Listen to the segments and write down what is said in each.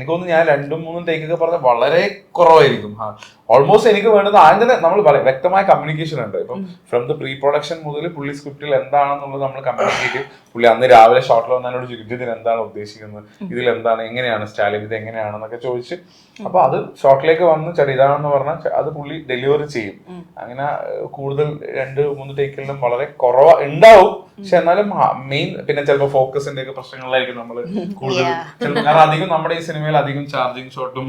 എനിക്ക് തോന്നുന്നു ഞാൻ 2-3 ടേക്കൊക്കെ പറഞ്ഞ വളരെ കുറവായിരിക്കും. ഓൾമോസ്റ്റ് എനിക്ക് വേണ്ടത് ആദ്യം തന്നെ നമ്മൾ വ്യക്തമായ കമ്മ്യൂണിക്കേഷൻ ഉണ്ട്. ഇപ്പം ഫ്രം ദ പ്രീ പ്രൊഡക്ഷൻ മുതൽ പുള്ളി സ്ക്രിപ്റ്റിൽ എന്താണെന്നുള്ളത് നമ്മൾ കമ്മ്യൂണിക്കേറ്റ്. പുള്ളി അന്ന് രാവിലെ ഷോട്ടിൽ വന്നതിനോട് ചോദിക്കും ഇതിന് എന്താണ് ഉദ്ദേശിക്കുന്നത്, ഇതിൽ എന്താണ്, എങ്ങനെയാണ് സ്റ്റാലിൻ, ഇത് എങ്ങനെയാണെന്നൊക്കെ ചോദിച്ച് അപ്പൊ അത് ഷോട്ടിലേക്ക് വന്ന് ചേട്ടാ ഇതാണെന്ന് പറഞ്ഞാൽ അത് പുള്ളി ഡെലിവറി ചെയ്യും. അങ്ങനെ കൂടുതൽ 2-3 ടേക്കിലും വളരെ കുറവ് ഉണ്ടാവും. പക്ഷെ എന്നാലും മെയിൻ പിന്നെ ചിലപ്പോൾ ഫോക്കസിന്റെ ഒക്കെ പ്രശ്നങ്ങളിലായിരിക്കും നമ്മൾ കൂടുതൽ ചിലപ്പോൾ. കാരണം അധികം നമ്മുടെ ഈ സിനിമയിൽ അധികം ചാർജിങ് ഷോട്ടും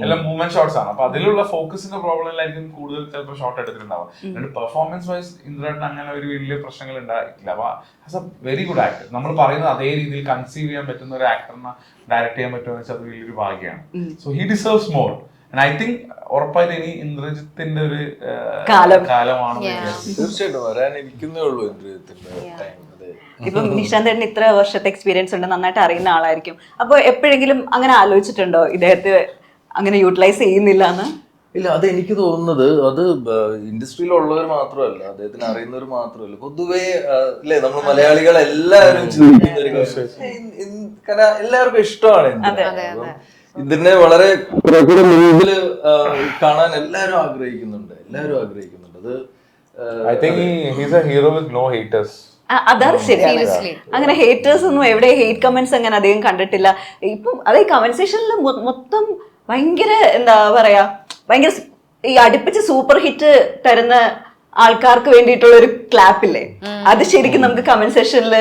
എല്ലാം മൂവ്മെന്റ് ഷോട്ട്സ് ആണ്. അപ്പൊ അതിലുള്ള ഫോക്കസിന്റെ പ്രോബ്ലമിലായിരിക്കും കൂടുതൽ ചിലപ്പോൾ ഷോട്ട് എടുത്തിട്ടുണ്ടാവും. എന്നിട്ട് പെർഫോമൻസ് വൈസ് ഇന്ദ്രൻ അങ്ങനെ ഒരു വലിയ പ്രശ്നങ്ങൾ ഉണ്ടായിട്ടില്ല. അപ്പൊ as A very good actor. നമ്മൾ പറയുന്നത് അതേ രീതിയിൽ കൺസീവ് ചെയ്യാൻ പറ്റുന്ന ഒരു ആക്ടറിനെ ഡയറക്ട് ചെയ്യാൻ പറ്റുമെന്ന് വെച്ചാൽ അത് വലിയൊരു ഭാഗ്യമാണ്. So he deserves more. And I think ഉറപ്പായിട്ട് ഇനി ഇന്ദ്രജിത്തിന്റെ ഒരു കാലമാണ്. തീർച്ചയായിട്ടും വരാനിരിക്കുന്നേ ഉള്ളൂ ഇന്ദ്രജിത്തിന്റെ ടൈം. ഇപ്പം നിശാന്തേട്ടന് ഇത്ര വർഷത്തെ എക്സ്പീരിയൻസ് ഉണ്ട്, നന്നായിട്ട് അറിയുന്ന ആളായിരിക്കും. അപ്പൊ എപ്പോഴെങ്കിലും അങ്ങനെ ആലോചിച്ചിട്ടുണ്ടോ ഇദ്ദേഹത്തെ അങ്ങനെ യൂട്ടിലൈസ് ചെയ്യുന്നില്ല എന്ന്? ഇല്ല, അത് എനിക്ക് തോന്നുന്നത് അത് ഇൻഡസ്ട്രിയിലുള്ളവർ മാത്രമല്ല, അദ്ദേഹത്തിന് അറിയുന്നവർ മാത്രമല്ല, പൊതുവേ അല്ലേ നമ്മൾ മലയാളികൾ എല്ലാവരും ചിന്തിക്കുന്ന ഒരു കാരണം എല്ലാവർക്കും ഇഷ്ടമാണ് ഇതിനെ വളരെ മുമ്പില് കാണാൻ എല്ലാവരും ആഗ്രഹിക്കുന്നുണ്ട്. അത് I think he is a hero with no haters. അതാണ് ശരിയാണ്. അങ്ങനെ ഹേറ്റേഴ്സ് ഒന്നും എവിടെ ഹേറ്റ് കമന്റ്സ് അങ്ങനെ അധികം കണ്ടിട്ടില്ല. ഇപ്പം അത് ഈ കമന്റ് സെക്ഷനിൽ മൊത്തം ഭയങ്കര എന്താ പറയാ, ഭയങ്കര ഈ അടുപ്പിച്ച് സൂപ്പർ ഹിറ്റ് തരുന്ന ആൾക്കാർക്ക് വേണ്ടിയിട്ടുള്ള ഒരു ക്ലാപ്പില്ലേ, അത് ശരിക്കും നമുക്ക് കമന്റ് സെക്ഷനിൽ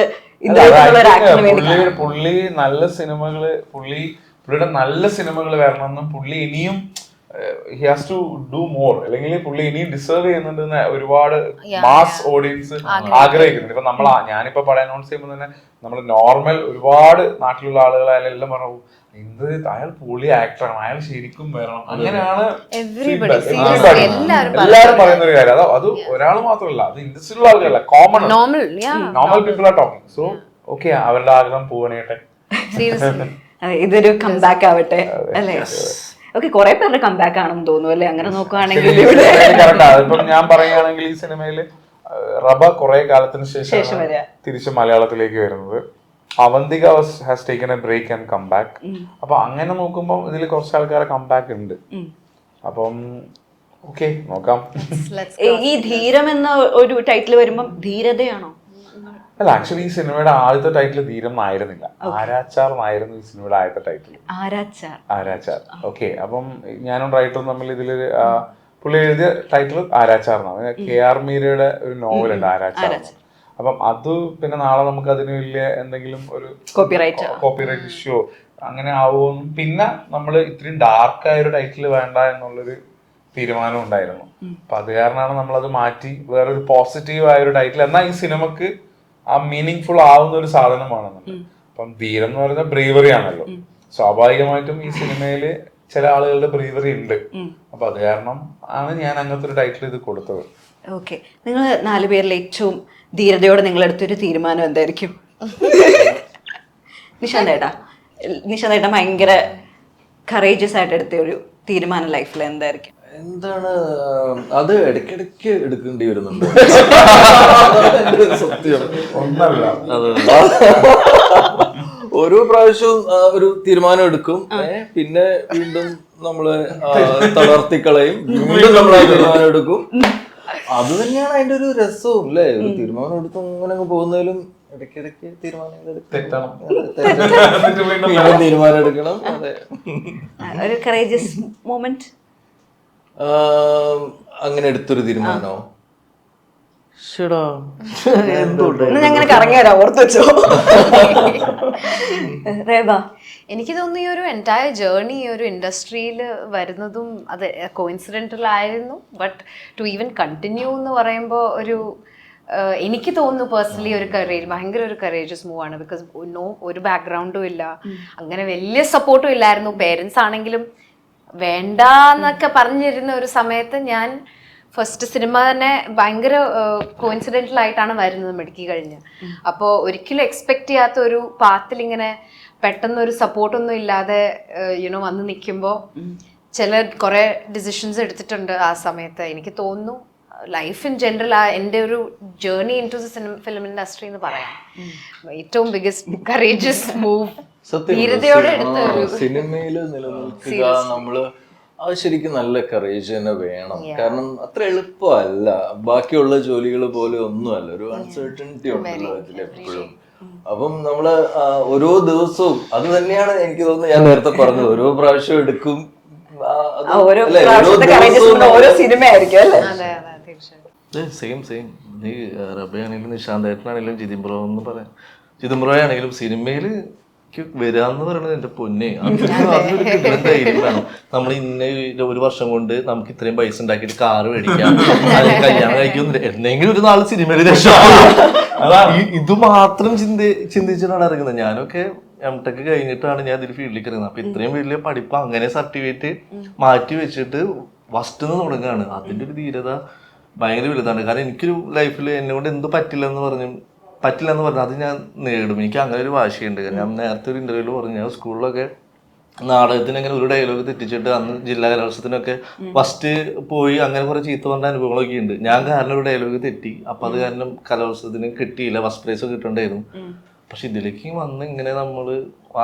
പുള്ളി നല്ല സിനിമകള് പുള്ളിയുടെ നല്ല സിനിമകൾ വരണമെന്നും പുള്ളി ഇനിയും he has to do more, അല്ലെങ്കിൽ പുള്ളി ഇനിയും ഡിസേർവ് ചെയ്യുന്നുണ്ടെന്ന് ഒരുപാട് മാസ് ഓഡിയൻസ് ആഗ്രഹിക്കുന്നുണ്ട്. ഇപ്പൊ ഞാനിപ്പോ പടം അനൗൺസ് ചെയ്യുമ്പോൾ തന്നെ നമ്മൾ നോർമൽ ഒരുപാട് നാട്ടിലുള്ള ആളുകളായാലും എല്ലാം പറഞ്ഞു അയാൾ പൊളി ആക്ടറാണ്, അയാൾ ശരിക്കും വരണം, അങ്ങനെയാണ് എല്ലാരും പറയുന്ന ഒരു കാര്യം. അത് ഒരാൾ മാത്രമല്ല, അത് ഇൻഡസ്ട്രിയിലുള്ള ആളുകളല്ല, normal people are talking. So okay, അവരുടെ ആഗ്രഹം പൂവണിയട്ടെ. ഇതൊരു കംബാക്ക് ആവട്ടെ അല്ലേ? ഓക്കെ, കുറെ പേരുടെ കംബാക്ക് ആണെന്ന് തോന്നുന്നു അല്ലെ? അങ്ങനെ നോക്കുകയാണെങ്കിൽ ഇപ്പം ഞാൻ പറയുകയാണെങ്കിൽ ഈ സിനിമയില് റബ കുറെ കാലത്തിന് ശേഷം തിരിച്ച് മലയാളത്തിലേക്ക് വരുന്നത്. Avantika has taken a break and come back. അപ്പൊ അങ്ങനെ നോക്കുമ്പോൾ ഇതിൽ കുറച്ച് ആൾക്കാരെ കംബാക്ക് ഉണ്ട്. അപ്പം ഓക്കെ, നോക്കാം. ഈ ധീരം എന്ന ഒരു ടൈറ്റിൽ വരുമ്പം ധീരതയാണോ? അല്ല, ആക്ച്വലി ഈ സിനിമയുടെ ആദ്യത്തെ ടൈറ്റിൽ ധീരം എന്നായിരുന്നില്ല, ആരാച്ചാർ എന്നായിരുന്നു ഈ സിനിമയുടെ ആദ്യത്തെ ടൈറ്റിൽ. ആരാച്ചാർ. ഓക്കെ, അപ്പം ഞാനും റൈറ്ററും തമ്മിൽ ഇതിലൊരു പുള്ളി എഴുതിയ ടൈറ്റിൽ ആരാച്ചാർ എന്നാണ്. KR മീരയുടെ ഒരു നോവലുണ്ട് ആരാച്ചാർ. അപ്പം അത് പിന്നെ നാളെ നമുക്ക് അതിന് വലിയ എന്തെങ്കിലും ഒരു കോപ്പിറൈറ്റ് ഇഷ്യൂ അങ്ങനെ ആവുമെന്നും, പിന്നെ നമ്മൾ ഇത്രയും ഡാർക്കായ ഒരു ടൈറ്റിൽ വേണ്ട എന്നുള്ളൊരു തീരുമാനം ഉണ്ടായിരുന്നു. അപ്പൊ അത് കാരണമാണ് നമ്മളത് മാറ്റി വേറൊരു പോസിറ്റീവ് ആയ ഒരു ടൈറ്റിൽ, എന്നാൽ ഈ സിനിമക്ക് ആ മീനിങ് ഫുൾ ആവുന്ന ഒരു സാധനമാണെന്നുണ്ട്. അപ്പം ധീരം എന്ന് പറയുന്നത് ബ്രേവറി ആണല്ലോ. സ്വാഭാവികമായിട്ടും ഈ സിനിമയില് ചില ആളുകളുടെ ബ്രേവറി ഉണ്ട്. അപ്പൊ അത് കാരണം ആണ് ഞാൻ അങ്ങനത്തെ ഒരു ടൈറ്റിൽ ഇത് കൊടുത്തത്. ഓക്കെ, നിങ്ങൾ 4 പേരിൽ ഏറ്റവും ധീരതയോടെ നിങ്ങളെടുത്തൊരു തീരുമാനം എന്തായിരിക്കും? നിശാന്തേട്ടാ ഭയങ്കര കറേജിയസ് ആയിട്ട് എടുത്ത ഒരു തീരുമാനം ലൈഫിൽ എന്തായിരിക്കും? എന്താണ് അത്? ഇടയ്ക്കിടയ്ക്ക് എടുക്കേണ്ടി വരുന്നുണ്ട്. സത്യം ഒന്നല്ല, ഓരോ പ്രാവശ്യവും ഒരു തീരുമാനം എടുക്കും, പിന്നെ വീണ്ടും നമ്മള് തളർത്തിക്കളയും, വീണ്ടും നമ്മൾ ആ തീരുമാനം എടുക്കും. അത് തന്നെയാണ് അതിന്റെ ഒരു രസവും അല്ലേ? ഒരു തീരുമാനം എടുത്ത് അങ്ങനെ പോകുന്നതിലും ഇടയ്ക്കിടയ്ക്ക് തീരുമാനങ്ങൾ തീരുമാനം എടുക്കണം. അതെ, ഒരു കറേജിയസ് മൊമെന്റ് അങ്ങനെ എടുത്തൊരു തീരുമാനോ? ഞങ്ങനെ കറങ്ങി വരാം, ഓർത്ത് വെച്ചോ. എനിക്ക് തോന്നുന്നു ഈ ഒരു എൻറ്റയർ ജേർണി ഈ ഒരു ഇൻഡസ്ട്രിയിൽ വരുന്നതും അത് കോയിൻസിഡൻ്റൽ ആയിരുന്നു. ബട്ട് ടു ഈവൻ കണ്ടിന്യൂ എന്ന് പറയുമ്പോൾ എനിക്ക് തോന്നുന്നു പേഴ്സണലി ഭയങ്കര ഒരു കറേജസ് മൂവ് ആണ്. ബിക്കോസ് ഒരു ബാക്ക്ഗ്രൗണ്ടും ഇല്ല, അങ്ങനെ വലിയ സപ്പോർട്ടും ഇല്ലായിരുന്നു. പേരൻസ് ആണെങ്കിലും വേണ്ട എന്നൊക്കെ പറഞ്ഞിരുന്ന ഒരു സമയത്ത് ഞാൻ ഫസ്റ്റ് സിനിമ തന്നെ ഭയങ്കര കോയിൻസിഡൻ്റൽ ആയിട്ടാണ് വരുന്നത് മെഡിക്കി കഴിഞ്ഞ്. അപ്പോൾ ഒരിക്കലും എക്സ്പെക്ട് ചെയ്യാത്ത ഒരു പാത്തിൽ ഇങ്ങനെ പെട്ടെന്നൊരു സപ്പോർട്ടൊന്നും ഇല്ലാതെ വന്ന് നിൽക്കുമ്പോൾ കുറേ ഡിസിഷൻസ് എടുത്തിട്ടുണ്ട് ആ സമയത്ത്. എനിക്ക് തോന്നുന്നു ലൈഫ് ഇൻ ജനറൽ എൻ്റെ ഒരു journey into the film industry എന്ന് പറയാം ഏറ്റവും ബിഗ്ഗസ്റ്റ് കറേജിയസ് മൂവ് സത്യം ധീരതയോടെ എടുത്ത സിനിമയില് നിലനിൽക്കുക നമ്മള് അത് ശരിക്കും നല്ല കറേജ് തന്നെ വേണം. കാരണം അത്ര എളുപ്പമല്ല, ബാക്കിയുള്ള ജോലികൾ പോലെ ഒന്നുമല്ല. ഒരു അൺസർട്ടനിറ്റി ഉണ്ടല്ലോ ഇതിൽ എപ്പോഴും. അപ്പം നമ്മള് ഓരോ ദിവസവും അത് തന്നെയാണ് എനിക്ക് തോന്നുന്നത്, ഞാൻ നേരത്തെ പറഞ്ഞത്, ഓരോ പ്രാവശ്യം എടുക്കും. ഓരോ പ്രാവശ്യത്തെ courageous ഓരോ സിനിമ ആയിരിക്കും അല്ലേ? അതെ അതെ തീർച്ചയായും. സെയിം ഈ റബയാണെങ്കിലും നിശാന്തേട്ടനാണെങ്കിലും ജിതിൻ ബ്രോയ് ആണെങ്കിലും സിനിമയില് വരാന്ന് പറയുന്നത് എന്റെ പൊന്നെ, അതൊരു കിട്ടുന്ന ധൈര്യം വേണം. നമ്മൾ ഇന്ന ഒരു വർഷം കൊണ്ട് നമുക്ക് ഇത്രയും പൈസ ഉണ്ടാക്കിയിട്ട് കാറ് മേടിക്കാം, അല്ലെങ്കിൽ കല്യാണം കഴിക്കുന്നില്ല, എന്തെങ്കിലും ഒരു നാള് സിനിമയിൽ രക്ഷപ്പെടും. ഇത് മാത്രം ചിന്തിച്ചിട്ടാണ് ഇറങ്ങുന്നത്. ഞാനൊക്കെ എംടെക് കഴിഞ്ഞിട്ടാണ് ഞാൻ ഇതിൽ ഫീൽഡിലേക്ക് ഇറങ്ങുന്നത്. അപ്പൊ ഇത്രയും വലിയ പഠിപ്പ് അങ്ങനെ സർട്ടിഫിക്കറ്റ് മാറ്റി വെച്ചിട്ട് ഫസ്റ്റ് തുടങ്ങുകയാണ്. അതിന്റെ ഒരു ധീരത ഭയങ്കര വലുതാണ്. കാരണം എനിക്കൊരു ലൈഫിൽ എന്നോട് എന്ത് പറ്റില്ല എന്ന് പറഞ്ഞു അത് ഞാൻ നേടും. എനിക്ക് അങ്ങനെ ഒരു വാശിയുണ്ട്. ഞാൻ നേരത്തെ ഒരു ഇന്റർവ്യൂവിൽ പറഞ്ഞു, ഞാൻ സ്കൂളിലൊക്കെ നാടകത്തിന് അങ്ങനെ ഒരു ഡയലോഗ് തെറ്റിച്ചിട്ട് അന്ന് ജില്ലാ കലോത്സവത്തിനൊക്കെ ഫസ്റ്റ് പോയി അങ്ങനെ കുറെ ചീത്ത പറഞ്ഞ അനുഭവങ്ങളൊക്കെ ഉണ്ട്. ഞാൻ കാരണം ഒരു ഡയലോഗ് തെറ്റി, അപ്പൊ അത് കാരണം കലോത്സവത്തിന് കിട്ടിയില്ല, ഫസ്റ്റ് പ്രൈസ് കിട്ടണ്ടായിരുന്നു. പക്ഷെ ഇതിലേക്ക് വന്ന് ഇങ്ങനെ നമ്മള്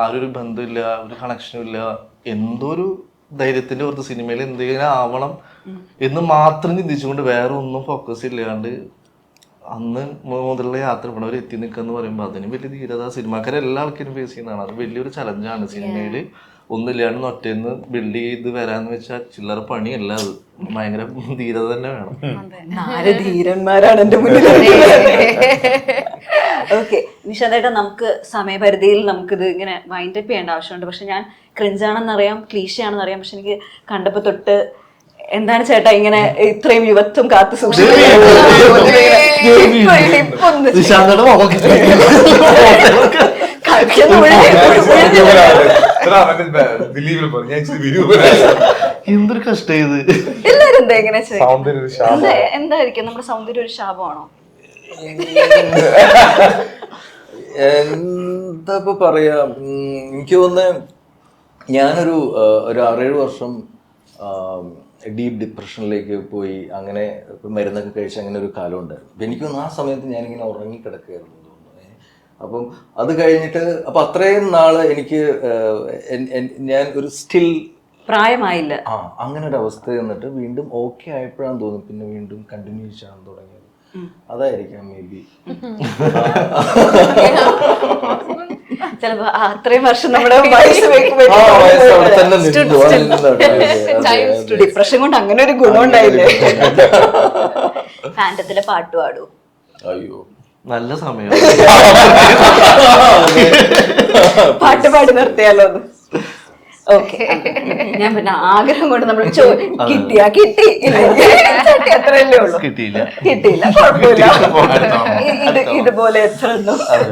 ആരും ഒരു ബന്ധമില്ല, ഒരു കണക്ഷനും ഇല്ല, എന്തോ ഒരു ധൈര്യത്തിന്റെ പുറത്ത് സിനിമയിൽ എന്തെങ്കിലും ആവണം എന്ന് മാത്രം ചിന്തിച്ചുകൊണ്ട് വേറെ ഒന്നും ഫോക്കസ് ഇല്ലാണ്ട് അന്ന് മുതലുള്ള യാത്ര പോണവർ എത്തി നിൽക്കാന്ന് പറയുമ്പോൾ അതിന് വലിയ ധീരത സിനിമാക്കാരെ എല്ലാ ആൾക്കാരും ഫേസ് ചെയ്യുന്നതാണ്. അത് വലിയൊരു ചലഞ്ചാണ്. സിനിമയിൽ ഒന്നില്ലാണ്ട് ഒറ്റന്ന് ബിൽഡ് ചെയ്ത് വരാന്ന് വെച്ചാൽ ചില്ലറ പണിയല്ല, അത് ഭയങ്കര ധീരത തന്നെ വേണം. നാല് ധീരന്മാരാണ് എന്റെ മുന്നിൽ. ഓക്കെ നിശാന്തേട്ടാ, നമുക്ക് സമയപരിധിയിൽ നമുക്കിത് ഇങ്ങനെ വൈൻഡ് അപ്പ് ചെയ്യേണ്ട ആവശ്യമുണ്ട്. പക്ഷെ ഞാൻ ക്രിഞ്ചാണെന്നറിയാം, ക്ലീശയാണെന്നറിയാം, പക്ഷെ എനിക്ക് കണ്ടപ്പോ തൊട്ട് എന്താണ് ചേട്ടാ ഇങ്ങനെ ഇത്രയും യുവത്വം കാത്തു എന്തൊരു കഷ്ടം ഇത്. എല്ലാരും എന്താ ഇങ്ങനെ എന്തായിരിക്കും നമ്മുടെ സൗന്ദര്യം ഒരു ശാപമാണോ? എന്താ ഇപ്പൊ പറയാ, എനിക്ക് തോന്നുന്നത് ഞാനൊരു 6-7 വർഷം ഡീപ്പ് ഡിപ്രഷനിലേക്ക് പോയി, അങ്ങനെ മരുന്നൊക്കെ കഴിച്ച് അങ്ങനെ ഒരു കാലം ഉണ്ടായിരുന്നു. അപ്പം എനിക്ക് തോന്നുന്നു ആ സമയത്ത് ഞാനിങ്ങനെ ഉറങ്ങിക്കിടക്കുകയായിരുന്നു തോന്നുന്നു. അപ്പം അത് കഴിഞ്ഞിട്ട് അപ്പം അത്രയും നാള് എനിക്ക് ഞാൻ ഒരു സ്റ്റിൽ പ്രായമായില്ല അങ്ങനെ ഒരു അവസ്ഥ എന്നിട്ട് വീണ്ടും ഓക്കെ ആയപ്പോഴാന്ന് തോന്നുന്നു പിന്നെ വീണ്ടും കണ്ടിന്യൂ ചെയ്യാൻ തുടങ്ങിയത്. അതായിരിക്കാം മേ ബി. ചിലപ്പോ അത്രയും വർഷം നമ്മുടെ ഡിപ്രഷൻ കൊണ്ട് അങ്ങനെ ഒരു ഗുണം ഉണ്ടായില്ലേ? ഫാന്റത്തിലെ പാട്ട് പാടൂ. അയ്യോ നല്ല സമയം പാട്ട് പാടി നിർത്തിയാലോ? ഓക്കെ, ഞാൻ പിന്നെ ആഗ്രഹം കൊണ്ട് നമ്മൾ കിട്ടി അത്രയല്ലേ ഉള്ളൂ. കിട്ടിയില്ല കുഴപ്പമില്ല, ഇതുപോലെ എത്ര